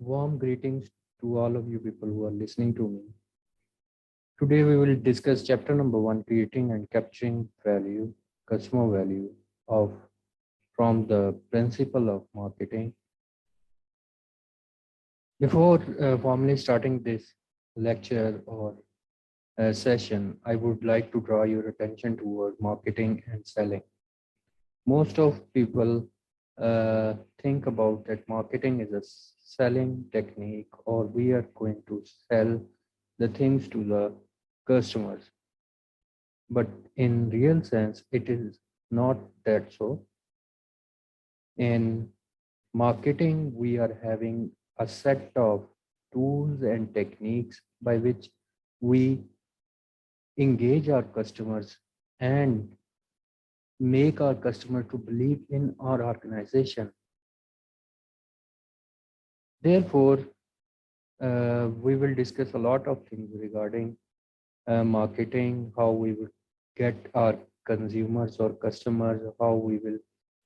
Warm greetings to all of you people who are listening to me. Today we will discuss chapter number 1, creating and capturing value, customer value of from the principle of marketing. Before formally starting this lecture or session, I would like to draw your attention toward marketing and selling. Most of people think about that marketing is a selling technique, or we are going to sell the things to the customers. But in real sense, it is not that so. In marketing, we are having a set of tools and techniques by which we engage our customers and make our customer to believe in our organization. Therefore, we will discuss a lot of things regarding marketing, how we will get our consumers or customers, how we will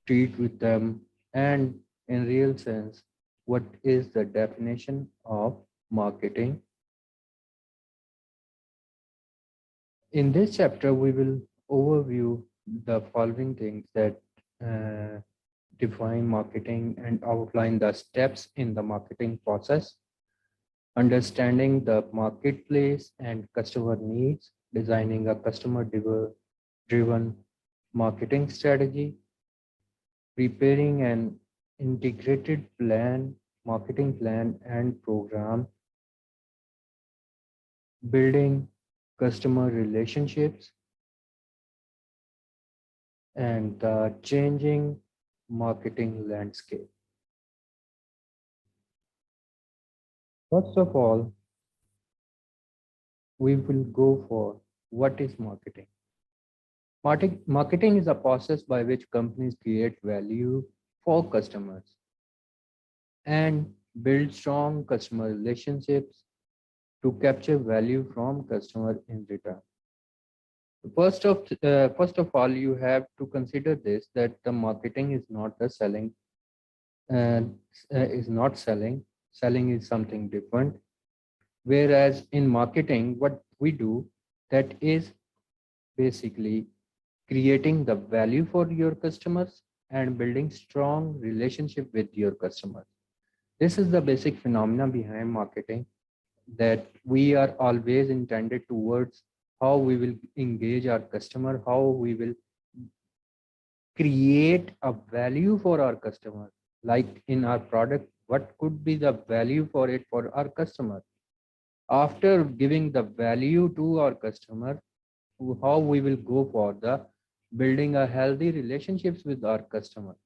treat with them, and in real sense, what is the definition of marketing. In this chapter, we will overview the following things that uh, define marketing and outline the steps in the marketing process, understanding the marketplace and customer needs, designing a customer driven marketing strategy, preparing an integrated marketing plan and program, building customer relationships, and the changing marketing landscape. First of all, we will go for what is marketing. Marketing is a process by which companies create value for customers and build strong customer relationships to capture value from customer in return. First of all, you have to consider this, that the marketing is not the selling, uh, is not selling. Selling is something different. Whereas in marketing, what we do, that is basically creating the value for your customers and building strong relationship with your customers. This is the basic phenomena behind marketing, that we are always intended towards how we will engage our customer, how we will create a value for our customer. Like in our product, what could be the value for it for our customer? After giving the value to our customer, how we will go for the building a healthy relationships with our customer.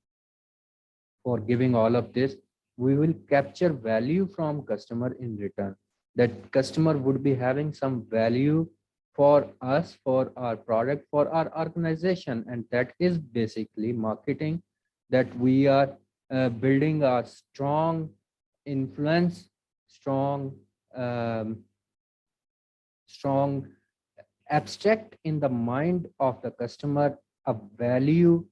For giving all of this, we will capture value from customer in return. That customer would be having some value for us, for our product, for our organization, and that is basically marketing, that we are building a strong influence, strong um, strong abstract in the mind of the customer, a value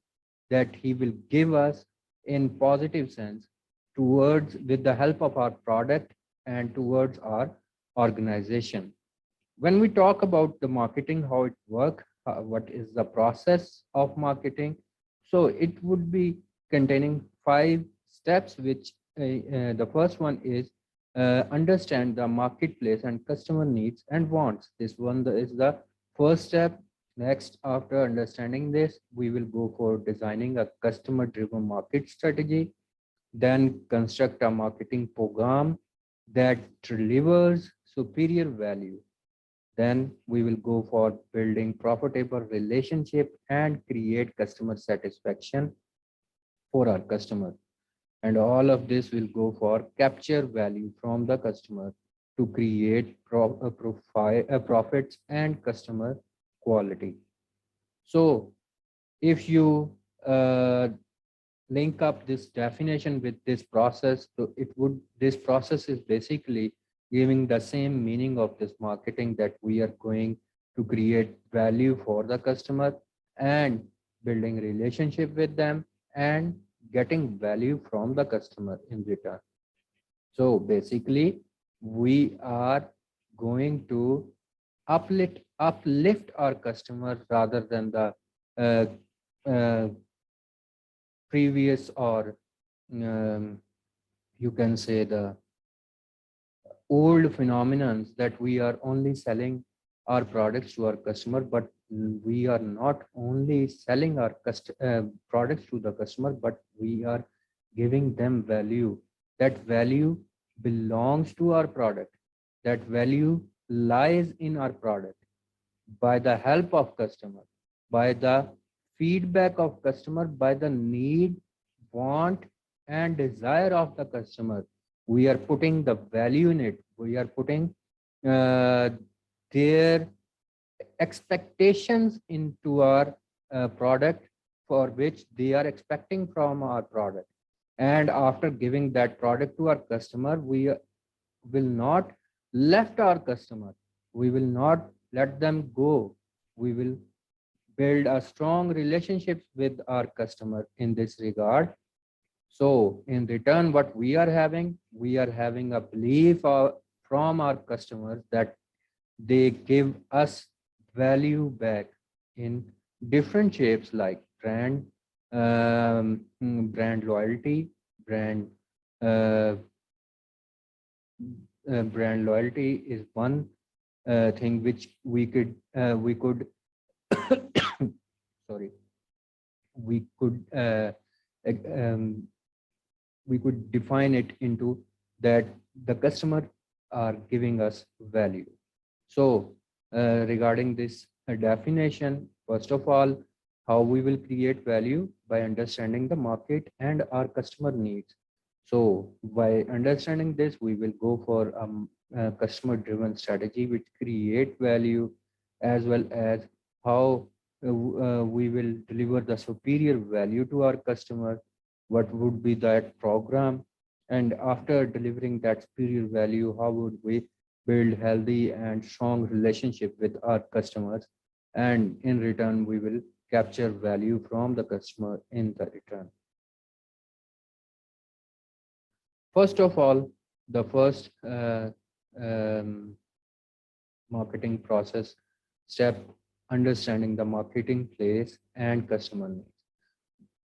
that he will give us in positive sense towards, with the help of our product and towards our organization. When we talk about the marketing, how it works, what is the process of marketing, so it would be containing 5 steps, which the first one is understand the marketplace and customer needs and wants. This one is the first step. Next, after understanding this, we will go for designing a customer driven market strategy, then construct a marketing program that delivers superior value. Then we will go for building profitable relationship and create customer satisfaction for our customer. And all of this will go for capture value from the customer to create profits and customer quality. So if you link up this definition with this process, so this process is basically giving the same meaning of this marketing, that we are going to create value for the customer and building relationship with them and getting value from the customer in return. So basically, we are going to uplift our customer rather than the uh, uh, previous, or um, you can say the old phenomenons, that we are only selling our products to our customer, but we are not only selling our products to the customer, but we are giving them value. That value belongs to our product. That value lies in our product. By the help of customer, by the feedback of customer, by the need, want, and desire of the customer, we are putting the value in it. We are putting uh, their expectations into our product, for which they are expecting from our product. And after giving that product to our customer, we will not left our customer. We will not let them go. We will build a strong relationships with our customer in this regard. So in return, what we are having a belief from our customers that they give us value back in different shapes, like brand loyalty, brand uh, brand loyalty is one thing which we could sorry, we could eg- um, we could define it into that the customer are giving us value. So regarding this definition, first of all, how we will create value by understanding the market and our customer needs. So by understanding this, we will go for a customer driven strategy which create value, as well as how we will deliver the superior value to our customer. What would be that program? And after delivering that superior value, how would we build healthy and strong relationship with our customers? And in return, we will capture value from the customer in the return. First of all, the first um, marketing process step, understanding the marketing place and customer needs.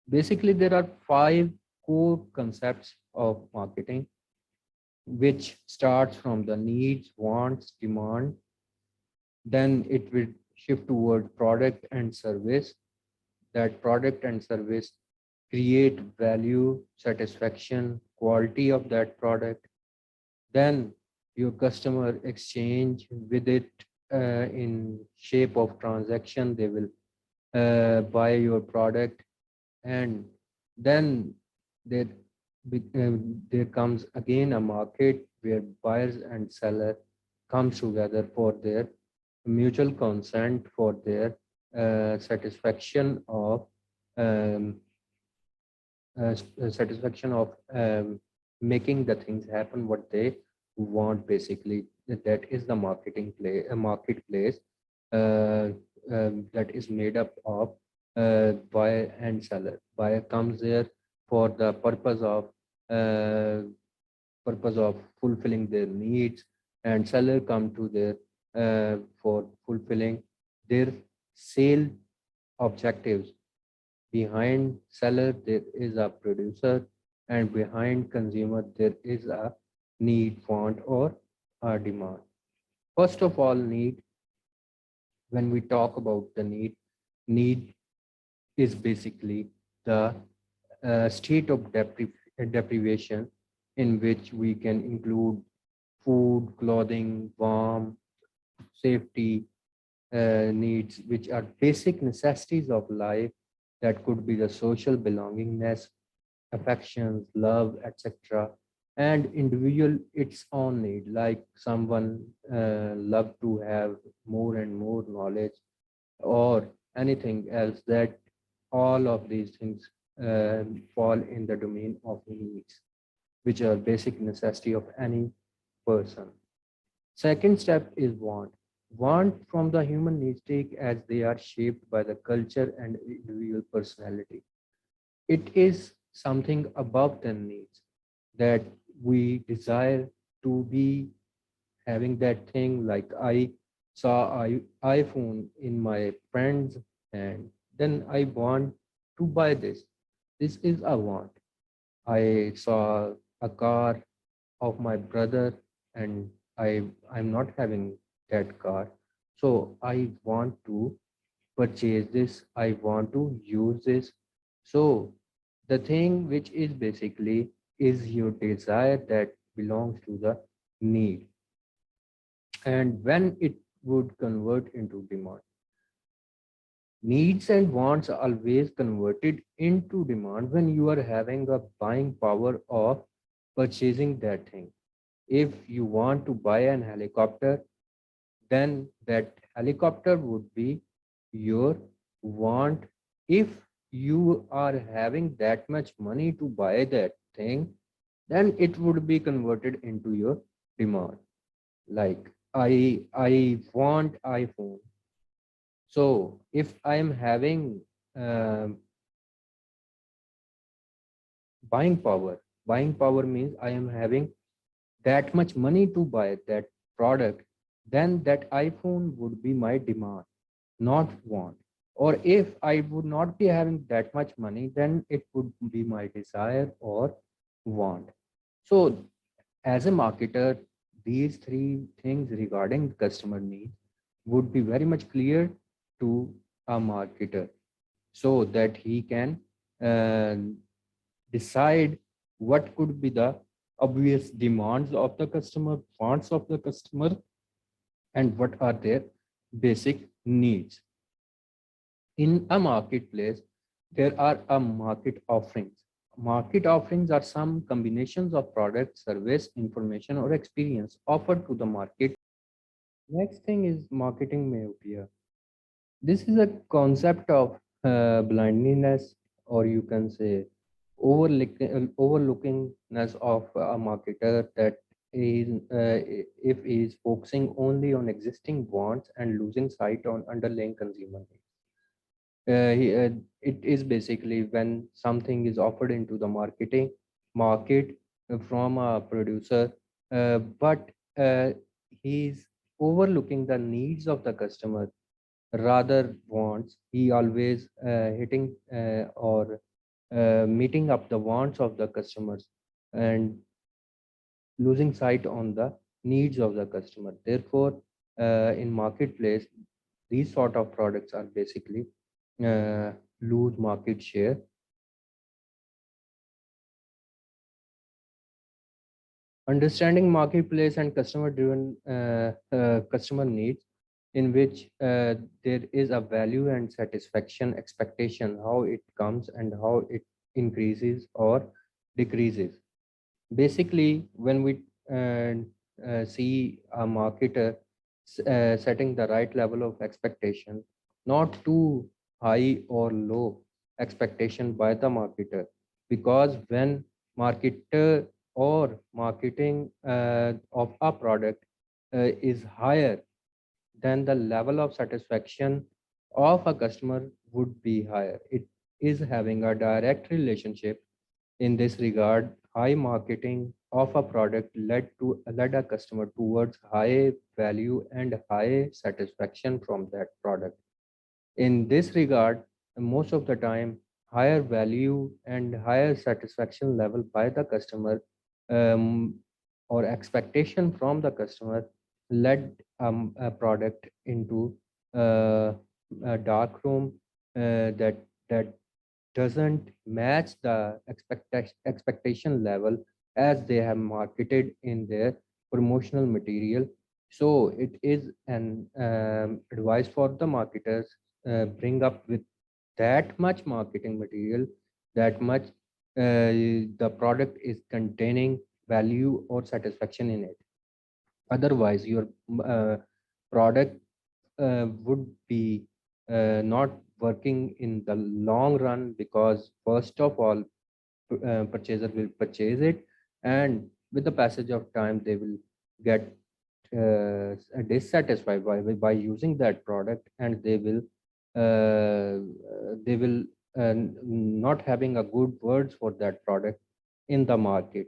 Basically, there are 5 core concepts of marketing, which starts from the needs, wants, demand. Then it will shift toward product and service. That product and service create value, satisfaction, quality of that product. Then your customer exchange with it in shape of transaction. They will buy your product, and then there there comes again a market where buyers and seller comes together for their mutual consent, for their satisfaction of um, satisfaction of making the things happen what they want. Basically, that is the marketplace uh, that is made up of buyer and seller. Buyer comes there for the uh, purpose of fulfilling their needs, and seller come to their for fulfilling their sale objectives. Behind seller, there is a producer, and behind consumer, there is a need, want, or a demand. First of all, need. When we talk about the need is basically the state of deprivation, in which we can include food, clothing, warmth, safety needs, which are basic necessities of life. That could be the social belongingness, affections, love, etc. And individual its own need, like someone love to have more and more knowledge, or anything else. That all of these things fall in the domain of needs, which are basic necessity of any person. Second step is want. Want from the human needs take as they are shaped by the culture and individual personality. It is something above the needs, that we desire to be having that thing. Like I saw iPhone in my friends and then I want to buy this. This is a want. I saw a car of my brother and I'm not having that car. So I want to purchase this. I want to use this. So the thing which is basically is your desire that belongs to the need, and when it would convert into demand. Needs and wants are always converted into demand when you are having a buying power of purchasing that thing. If you want to buy an helicopter, then that helicopter would be your want. If you are having that much money to buy that thing, then it would be converted into your demand. Like I want iPhone. So if I'm having um buying power means I am having that much money to buy that product, then that iPhone would be my demand, not want. Or if I would not be having that much money, then it would be my desire or want. So as a marketer, these three things regarding customer needs would be very much clear to a marketer so that he can uh, decide what could be the obvious demands of the customer, wants of the customer, and what are their basic needs. In a marketplace, there are a market offerings. Market offerings are some combinations of product, service, information, or experience offered to the market. Next thing is marketing myopia. This is a concept of blindness, or you can say overlookingness of a marketer that is if he is focusing only on existing wants and losing sight on underlying consumer needs. It is basically when something is offered into the market from a producer, but he's overlooking the needs of the customer rather wants. He always hitting or meeting up the wants of the customers and losing sight on the needs of the customer. Therefore, in marketplace, these sort of products are basically lose market share. Understanding marketplace and customer driven customer needs, in which there is a value and satisfaction expectation, how it comes and how it increases or decreases. Basically, when we see a marketer setting the right level of expectation, not too high or low expectation by the marketer, because when marketer or marketing of a product is higher, then the level of satisfaction of a customer would be higher. It is having a direct relationship in this regard. High marketing of a product led a customer towards high value and high satisfaction from that product. In this regard, most of the time, higher value and higher satisfaction level by the customer, um, or expectation from the customer, led a product into a dark room that doesn't match the expectation level as they have marketed in their promotional material. So it is an advice for the marketers, bring up with that much marketing material, that much the product is containing value or satisfaction in it. Otherwise, your product would be not working in the long run, because first of all, purchaser will purchase it, and with the passage of time they will get dissatisfied by using that product, and they will not having a good words for that product in the market.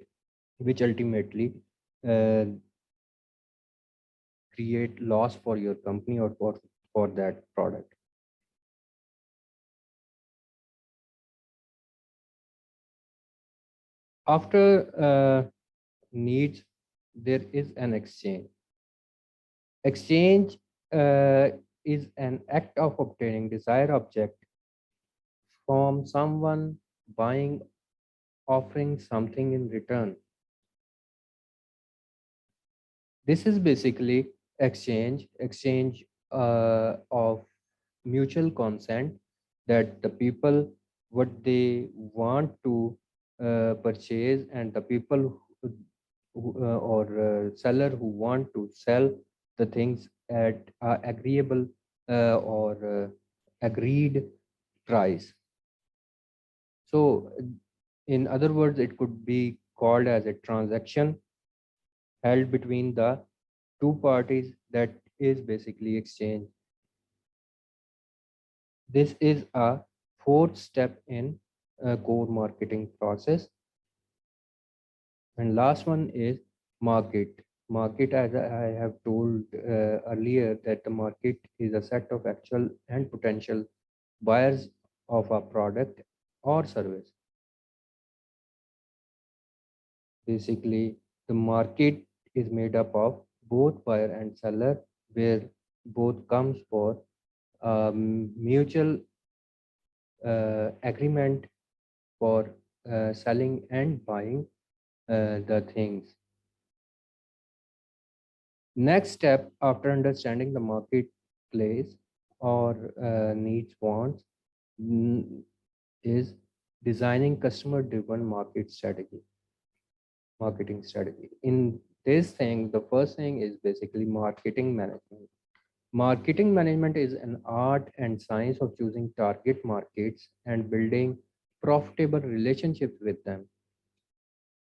which ultimately uh, create loss for your company or for that product. After needs, there is an exchange. Exchange is an act of obtaining desired object from someone, buying, offering something in return. This is basically exchange of mutual consent, that the people what they want to purchase, and the people or seller who want to sell the things at agreeable or agreed price. So in other words, it could be called as a transaction held between the two parties, that is basically exchange. This is a fourth step in core marketing process. And last one is market. Market, as I have told earlier, that the market is a set of actual and potential buyers of a product or service. Basically, the market is made up of both buyer and seller, where both comes for mutual agreement for selling and buying the things. Next step after understanding the marketplace or needs wants is designing customer driven marketing strategy. In this thing, the first thing is basically marketing management. Marketing management is an art and science of choosing target markets and building profitable relationships with them.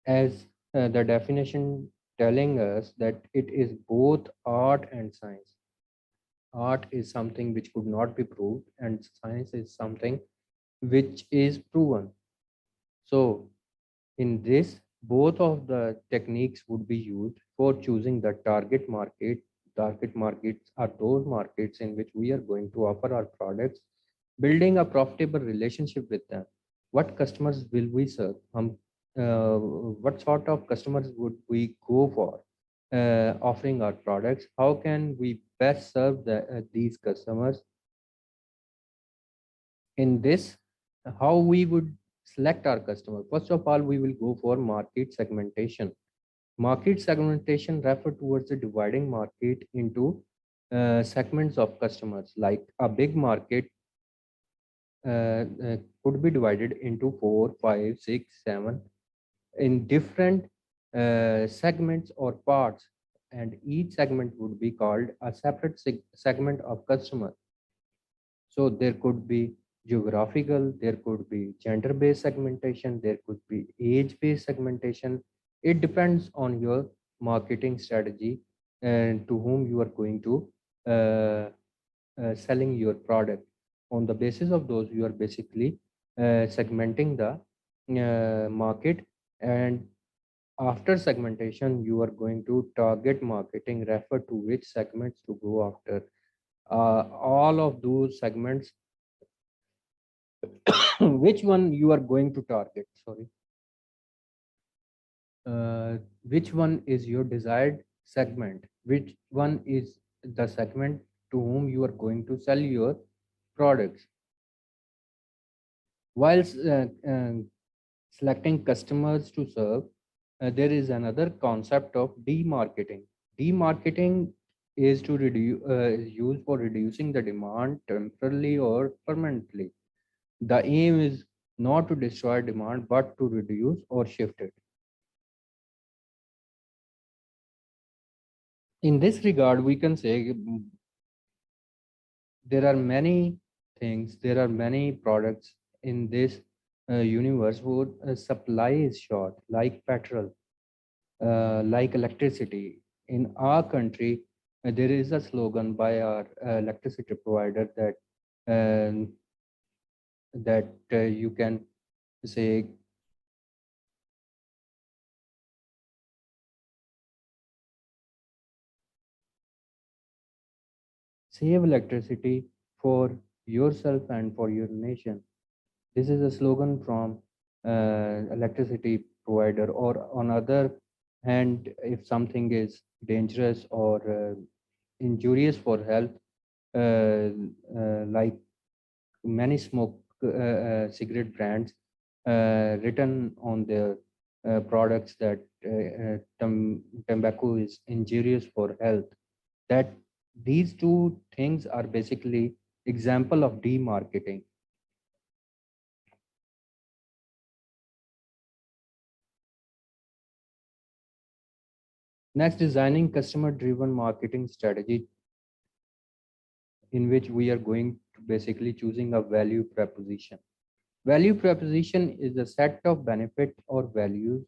As the definition telling us that it is both art and science. Art is something which could not be proved, and science is something which is proven. So in this, both of the techniques would be used for choosing the target market. Target markets are those markets in which we are going to offer our products, building a profitable relationship with them. What customers will we serve? What sort of customers would we go for offering our products? How can we best serve these customers? In this, how we would select our customer? First of all, we will go for market segmentation. Market segmentation refer towards the dividing market into segments of customers. Like a big market could be divided into 4, 5, 6, 7 in different segments or parts, and each segment would be called a separate segment of customer. So there could be geographical, there could be gender-based segmentation, there could be age-based segmentation. It depends on your marketing strategy and to whom you are going to selling your product. On the basis of those, you are basically segmenting the market, and after segmentation, you are going to target marketing, refer to which segments to go after. All of those segments, which one you are going to target, sorry, which one is your desired segment, which one is the segment to whom you are going to sell your products. While selecting customers to serve, there is another concept of demarketing. Demarketing is to reduce is used for reducing the demand temporarily or permanently. The aim is not to destroy demand but to reduce or shift it. In this regard, we can say there are many things, there are many products in this universe where supply is short, like petrol, like electricity. In our country, there is a slogan by our electricity provider that um, you can say save electricity for yourself and for your nation. This is a slogan from electricity provider. Or on other hand, if something is dangerous or injurious for health, like many smoke cigarette brands written on their products that tobacco is injurious for health, that these two things are basically example of demarketing. Next, designing customer driven marketing strategy, in which we are going to basically choosing a value proposition. Value proposition is a set of benefit or values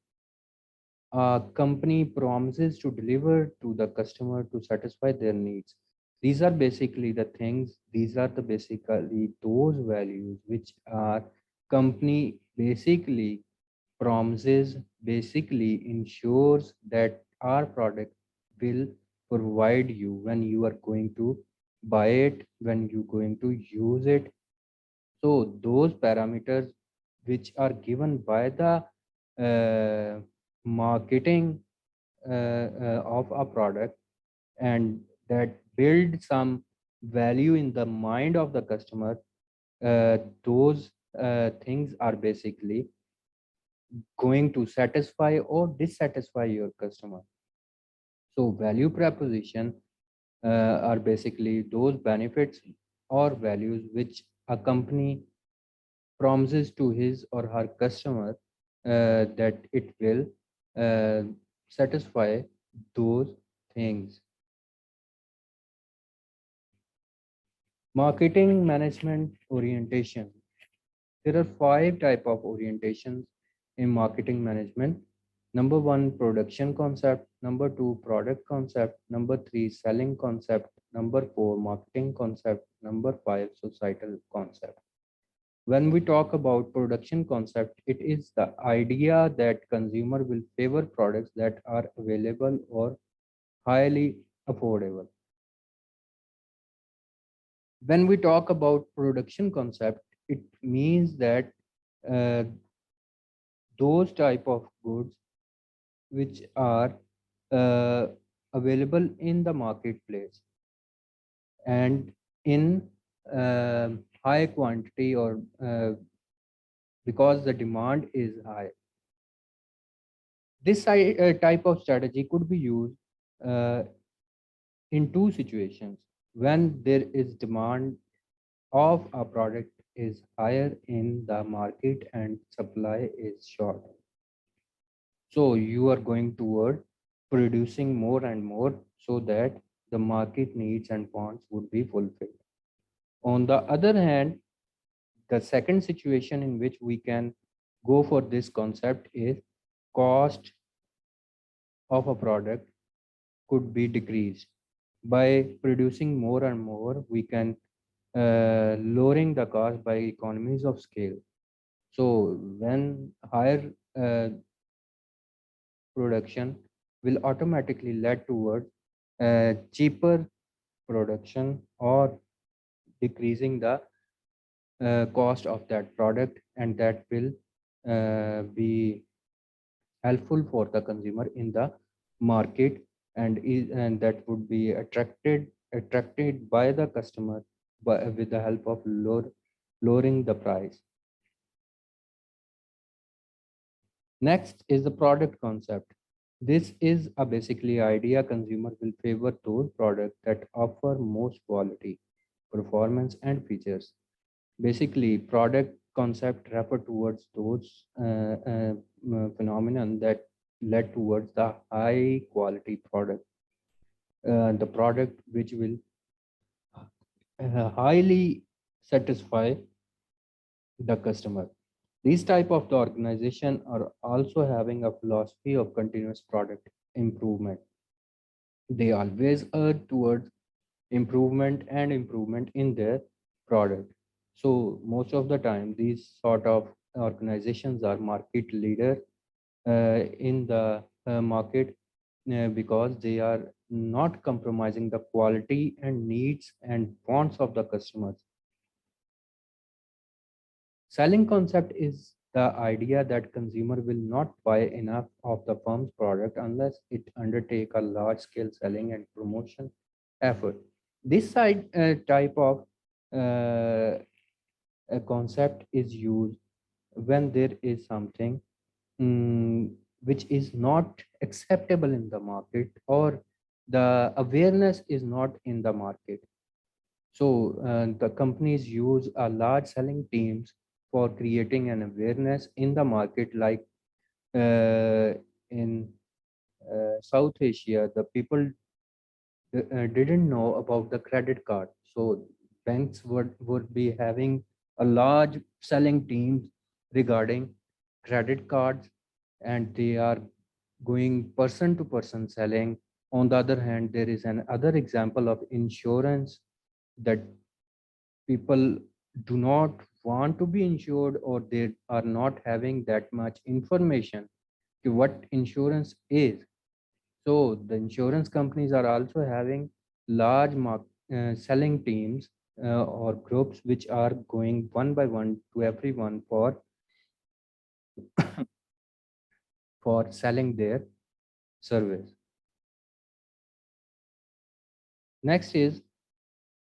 a company promises to deliver to the customer to satisfy their needs. These are basically the things, these are the basically those values which are company basically promises, basically ensures that our product will provide you when you are going to buy it, when you're going to use it. So those parameters which are given by the marketing of a product, and that build some value in the mind of the customer, those things are basically going to satisfy or dissatisfy your customer. So value proposition are basically those benefits or values which a company promises to his or her customer that it will uh, satisfy those things. Marketing management orientation. There are five type of orientations in marketing management. Number one, production concept. Number two, product concept. Number three, selling concept. Number four, marketing concept. Number five, societal concept. When we talk about production concept, it is the idea that consumer will favor products that are available or highly affordable. When we talk about production concept, it means that uh, those type of goods which are uh, available in the marketplace and in high quantity, or because the demand is high. This type of strategy could be used uh, in two situations: when there is demand of a product is higher in the market and supply is short. So you are going toward producing more and more so that the market needs and wants would be fulfilled. On the other hand, the second situation in which we can go for this concept is cost of a product could be decreased. By producing more and more, we can lowering the cost by economies of scale. So when higher production will automatically lead toward cheaper production or decreasing the cost of that product, and that will be helpful for the consumer in the market, and that would be attracted by the customer with the help of lowering the price. Next is the product concept. This is a basically idea consumer will favor those products that offer most quality, performance, and features. Basically, product concept refer towards those phenomenon that led towards the high quality product, the product which will highly satisfy the customer. These type of the organization are also having a philosophy of continuous product improvement. They always urge towards improvement and improvement in their product. So most of the time, these sort of organizations are market leader in the market because they are not compromising the quality and needs and wants of the customers. Selling concept is the idea that consumer will not buy enough of the firm's product unless it undertake a large scale selling and promotion effort. This type of a concept is used when there is something which is not acceptable in the market, or the awareness is not in the market. So the companies use a large selling teams for creating an awareness in the market, like in South Asia, the people didn't know about the credit card. So banks would be having a large selling teams regarding credit cards, and they are going person to person selling. On the other hand, there is another example of insurance, that people do not want to be insured, or they are not having that much information to what insurance is. So the insurance companies are also having large selling teams or groups which are going one by one to everyone for selling their service. Next is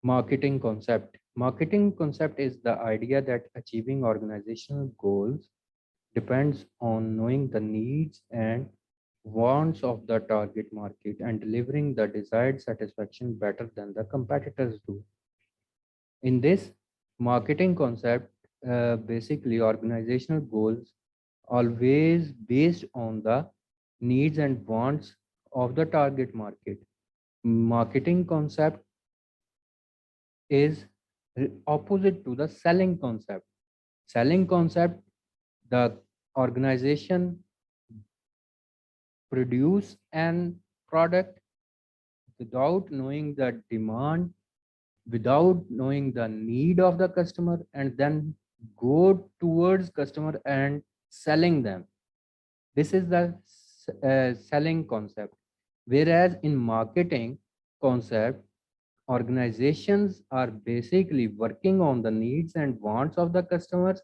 marketing concept. Marketing concept is the idea that achieving organizational goals depends on knowing the needs and wants of the target market and delivering the desired satisfaction better than the competitors do. In this marketing concept, basically organizational goals always based on the needs and wants of the target market. Marketing concept is opposite to the selling concept. Selling concept, the organization produce an product without knowing the demand, without knowing the need of the customer, and then go towards customer and selling them. This is the selling concept. Whereas in marketing concept, organizations are basically working on the needs and wants of the customers,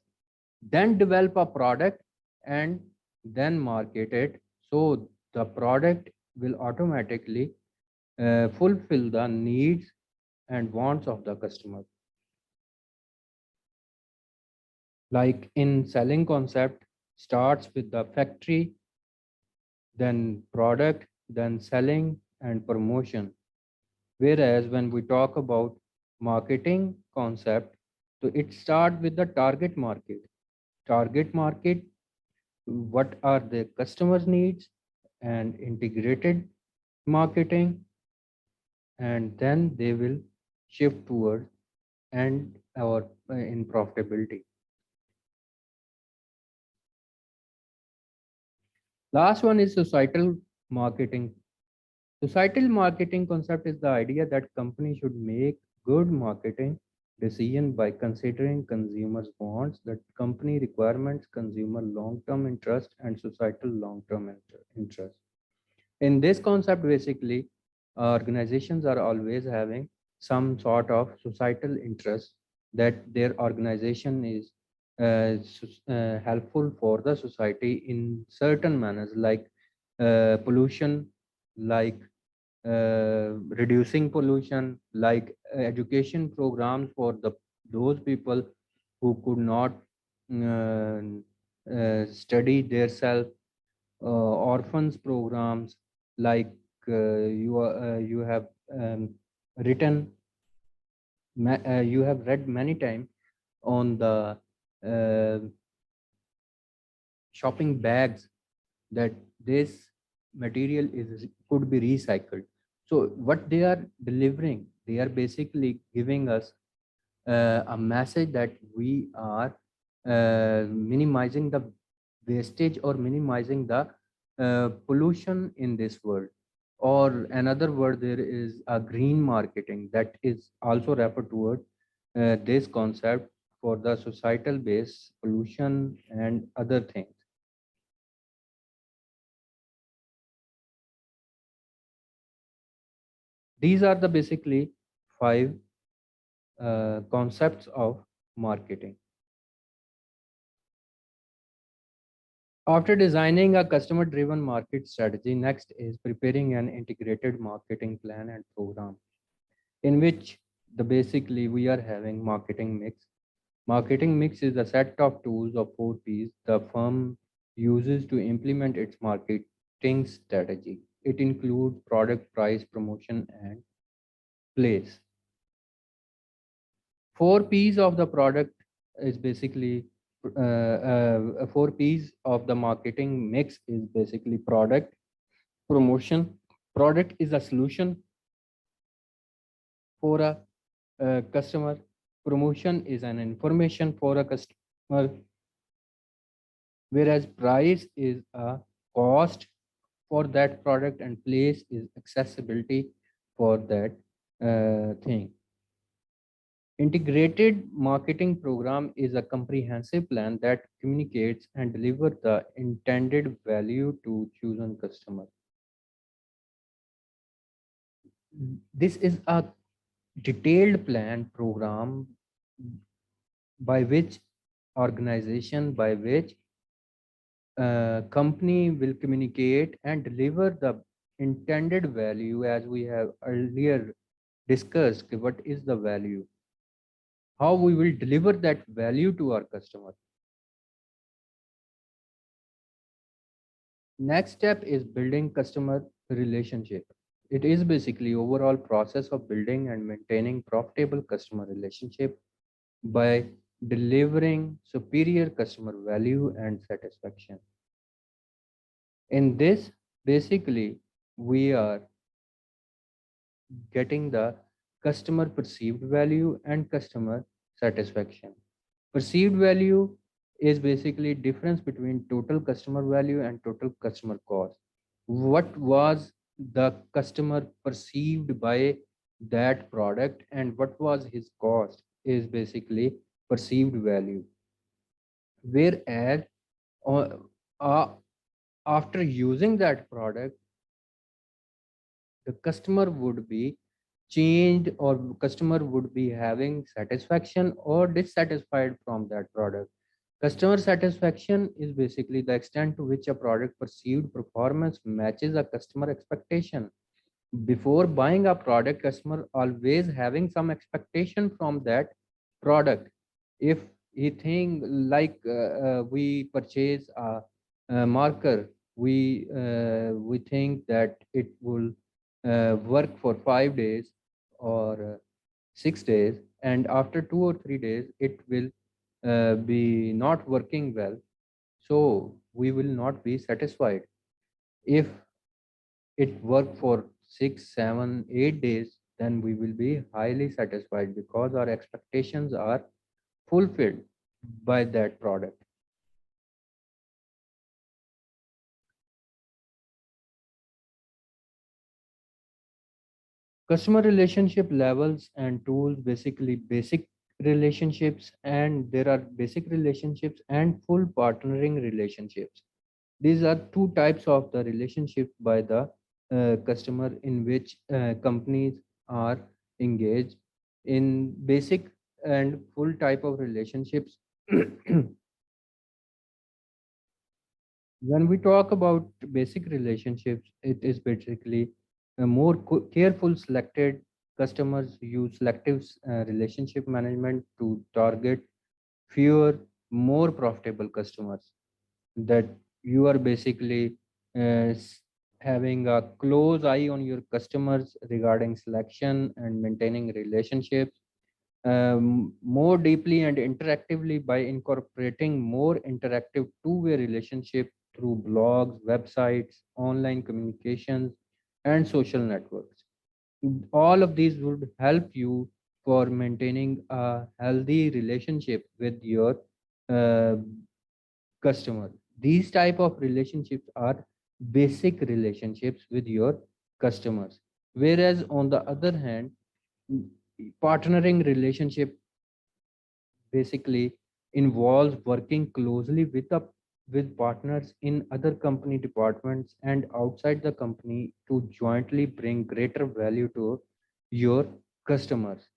then develop a product and then market it. So the product will automatically fulfill the needs and wants of the customer. Like in selling concept, starts with the factory, then product, then selling and promotion. Whereas when we talk about marketing concept, so it starts with the target market. Target market, what are the customers' needs, and integrated marketing, and then they will shift towards and our in profitability. Last one is societal marketing. Societal marketing concept is the idea that companies should make good marketing decision by considering consumers' wants, that company requirements, consumer long-term interest, and societal long-term interest. In this concept, basically, organizations are always having some sort of societal interest, that their organization is helpful for the society in certain manners, like pollution, like reducing pollution, like education programs for those people who could not uh, study their self, orphans programs, like you have written you have read many times on the uh, shopping bags, that this material is could be recycled. So what they are delivering, they are basically giving us a message that we are minimizing the wastage or minimizing the pollution in this world. Or another word, there is a green marketing that is also referred toward this concept for the societal base pollution and other things. These are the basically five concepts of marketing. After designing a customer driven market strategy, next is preparing an integrated marketing plan and program, in which the basically we are having marketing mix. Marketing mix is a set of tools of 4 Ps the firm uses to implement its marketing strategy. It includes product, price, promotion, and place. 4 Ps of the product is basically 4 Ps of the marketing mix is basically product, promotion. Product is a solution for a customer. Promotion is an information for a customer, whereas price is a cost for that product and place is accessibility for that thing. Integrated marketing program is a comprehensive plan that communicates and delivers the intended value to chosen customer. This is a detailed plan program by which organization, by which company will communicate and deliver the intended value, as we have earlier discussed. What is the value? How we will deliver that value to our customer. Next step is building customer relationship. It is basically overall process of building and maintaining profitable customer relationship by delivering superior customer value and satisfaction. In this, basically, we are getting the customer perceived value and customer satisfaction. Perceived value is basically difference between total customer value and total customer cost. What was the customer perceived by that product and what was his cost is basically perceived value. Whereas uh, uh, after using that product, the customer would be changed or customer would be having satisfaction or dissatisfied from that product. Customer satisfaction is basically the extent to which a product perceived performance matches a customer expectation. Before buying a product, customer always having some expectation from that product. If he think like we purchase a marker, we think that it will work for 5 days or 6 days, and after 2 or 3 days it will be not working well, so we will not be satisfied. If it work for 6, 7, 8 days, then we will be highly satisfied because our expectations are fulfilled by that product. Customer relationship levels and tools, basically basic relationships, and there are basic relationships and full partnering relationships. These are two types of the relationship by the customer in which companies are engaged in. Basic and full type of relationships. When we talk about basic relationships, it is basically a more careful selected customers use selective relationship management to target fewer, more profitable customers. That you are basically having a close eye on your customers regarding selection and maintaining relationships more deeply and interactively by incorporating more interactive two-way relationship through blogs, websites, online communications, and social networks. All of these would help you for maintaining a healthy relationship with your uh, customer. These type of relationships are basic relationships with your customers. Whereas on the other hand, partnering relationship basically involves working closely with the with partners in other company departments and outside the company to jointly bring greater value to your customers.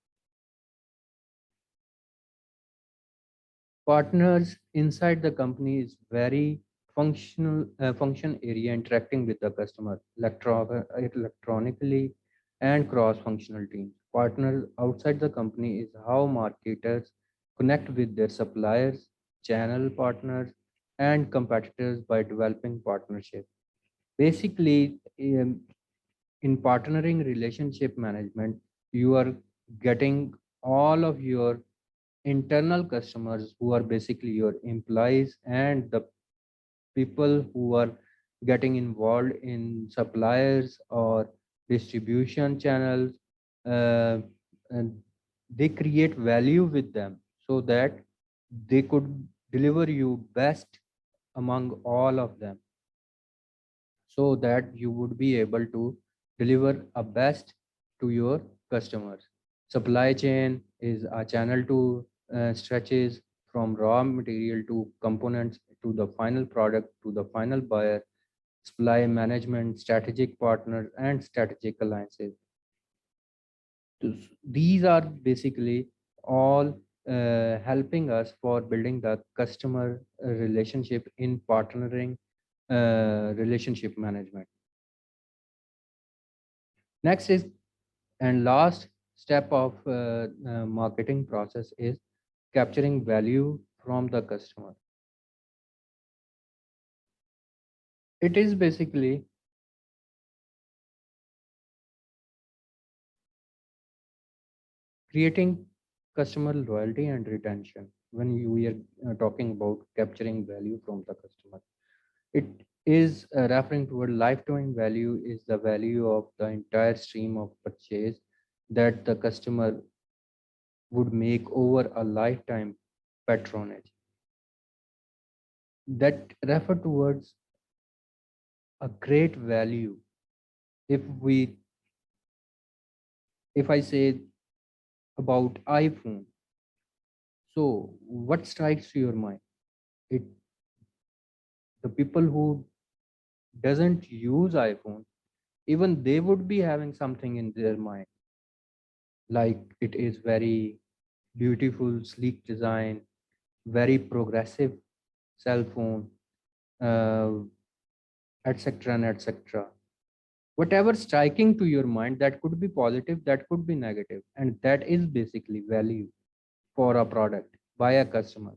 Partners inside the company is very functional function area interacting with the customer electronically and cross functional teams. Partners outside the company is how marketers connect with their suppliers, channel partners, and competitors by developing partnership. Basically, in partnering relationship management, you are getting all of your internal customers who are basically your employees and the people who are getting involved in suppliers or distribution channels, uh, and they create value with them so that they could deliver you best among all of them, so that you would be able to deliver a best to your customers. Supply chain is a channel to stretches from raw material to components to the final product to the final buyer. Supply management, strategic partners, and strategic alliances. These are basically all helping us for building the customer relationship in partnering relationship management. Next is and last step of marketing process is capturing value from the customer. It is basically creating customer loyalty and retention. When we are talking about capturing value from the customer, it is referring toward lifetime value is the value of the entire stream of purchase that the customer would make over a lifetime patronage. That refer towards a great value. If we, if I say about iPhone, so what strikes to your mind? It, the people who doesn't use iPhone, even they would be having something in their mind, like it is very beautiful, sleek design, very progressive cell phone, uh, etc. and etc. Whatever striking to your mind, that could be positive, that could be negative, and that is basically value for a product by a customer.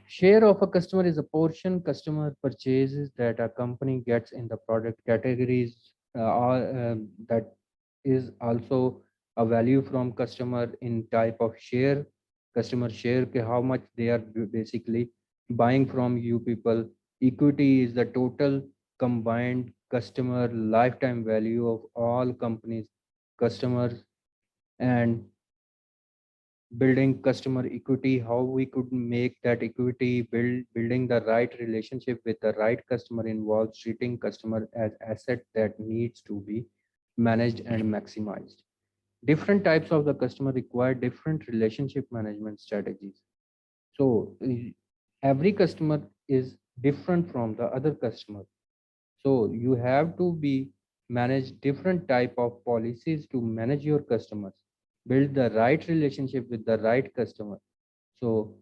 Share of a customer is a portion customer purchases that a company gets in the product categories, that is also a value from customer in type of share. Customer share how much they are basically buying from you people. Equity is the total combined customer lifetime value of all companies customers. And building customer equity, how we could make that equity, building the right relationship with the right customer involves treating customer as asset that needs to be managed and maximized. Different types of the customer require different relationship management strategies. So every customer is different from the other customer, so you have to be manage different type of policies to manage your customers, build the right relationship with the right customer. So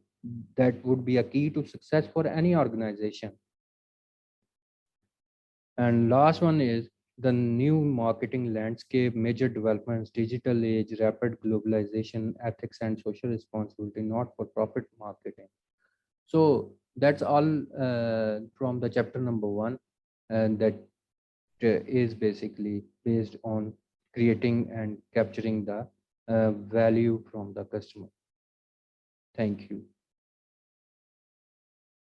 that would be a key to success for any organization. And last one is the new marketing landscape, major developments, digital age, rapid globalization, ethics and social responsibility, not for profit marketing. So that's all from the chapter number 1, and that is basically based on creating and capturing the value from the customer. Thank you.